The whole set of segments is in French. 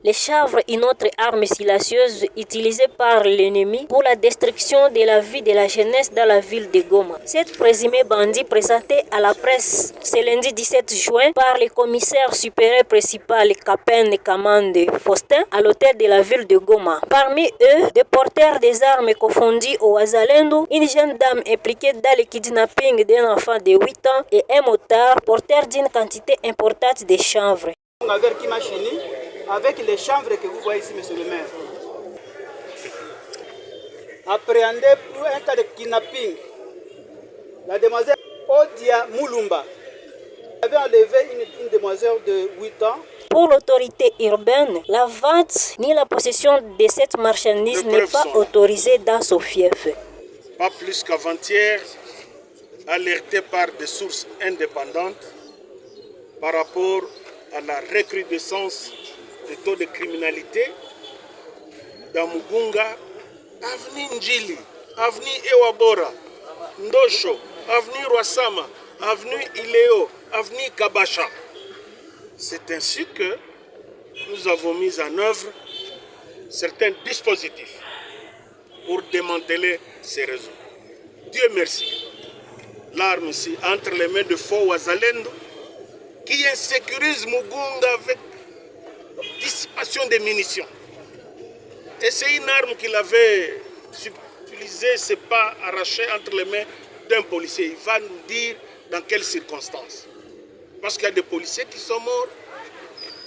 Les chanvres, une autre arme silencieuse utilisée par l'ennemi pour la destruction de la vie de la jeunesse dans la ville de Goma. Cette présumée bandit présentée à la presse ce lundi 17 juin par le commissaire supérieur principal Capitaine Kamande Faustin à l'hôtel de la ville de Goma. Parmi eux, des porteurs des armes confondues au Wazalendo, une jeune dame impliquée dans le kidnapping d'un enfant de 8 ans et un motard porteur d'une quantité importante de chanvre. Avec les chanvres que vous voyez ici, monsieur le maire. Appréhendé pour un cas de kidnapping, la demoiselle Odia Moulumba avait enlevé une demoiselle de 8 ans. Pour l'autorité urbaine, la vente ni la possession de cette marchandise n'est pas autorisée dans son fief. Pas plus qu'avant-hier, alerté par des sources indépendantes par rapport à la recrudescence des taux de criminalité dans Mugunga, avenue Njili, avenue Ewabora, Ndosho, avenue Rwasama, avenue Ileo, avenue Kabacha. C'est ainsi que nous avons mis en œuvre certains dispositifs pour démanteler ces réseaux. Dieu merci. L'arme ici entre les mains de Faux Wazalendo qui insécurise Mugunga avec dissipation des munitions. Et c'est une arme qu'il avait utilisée, c'est pas arrachée entre les mains d'un policier. Il va nous dire dans quelles circonstances. Parce qu'il y a des policiers qui sont morts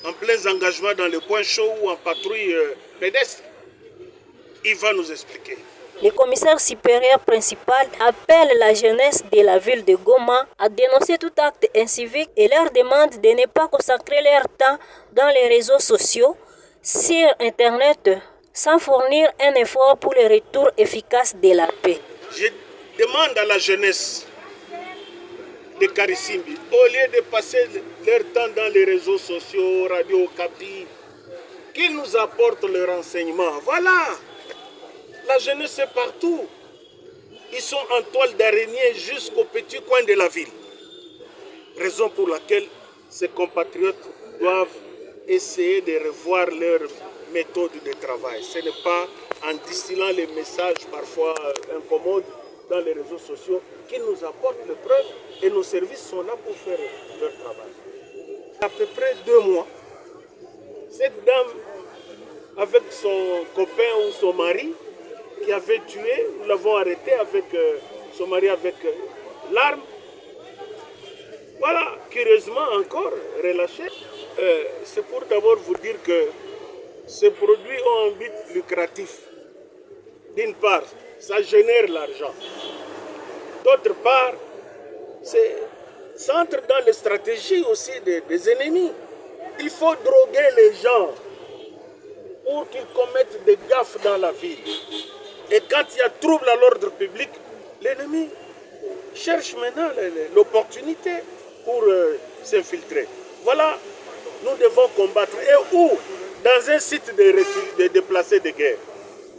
en plein engagement dans le point chaud ou en patrouille pédestre. Il va nous expliquer. Le commissaire supérieur principal appelle la jeunesse de la ville de Goma à dénoncer tout acte incivique et leur demande de ne pas consacrer leur temps dans les réseaux sociaux, sur Internet, sans fournir un effort pour le retour efficace de la paix. Je demande à la jeunesse de Karisimbi, au lieu de passer leur temps dans les réseaux sociaux, Radio Okapi, qu'ils nous apportent le renseignement. Voilà! La jeunesse est partout. Ils sont en toile d'araignée jusqu'au petit coin de la ville. Raison pour laquelle ces compatriotes doivent essayer de revoir leur méthode de travail. Ce n'est pas en distillant les messages parfois incommodes dans les réseaux sociaux qu'ils nous apportent les preuves et nos services sont là pour faire leur travail. À peu près 2 mois, cette dame, avec son copain ou son mari, qui avait tué, nous l'avons arrêté avec son mari avec l'arme. Voilà, curieusement encore relâché. C'est pour d'abord vous dire que ces produits ont un but lucratif. D'une part, ça génère l'argent. D'autre part, ça entre dans les stratégies aussi des ennemis. Il faut droguer les gens pour qu'ils commettent des gaffes dans la ville. Et quand il y a trouble à l'ordre public, l'ennemi cherche maintenant l'opportunité pour s'infiltrer. Voilà, nous devons combattre. Et où? Dans un site de déplacés de guerre.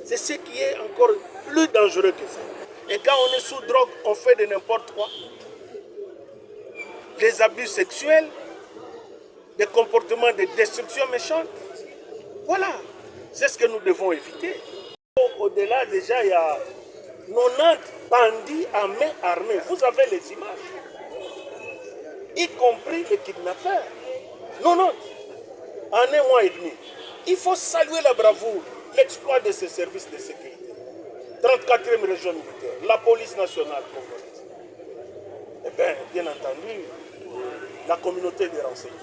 C'est ce qui est encore plus dangereux que ça. Et quand on est sous drogue, on fait de n'importe quoi. Des abus sexuels, des comportements de destruction méchante. Voilà, c'est ce que nous devons éviter. Au-delà, déjà, il y a 90 bandits à main armée. Vous avez les images. Y compris les kidnappeurs. 90 en 1 mois et demi. Il faut saluer la bravoure, l'exploit de ces services de sécurité. 34e région militaire, la police nationale congolaise. Eh bien, bien entendu, la communauté des renseignements.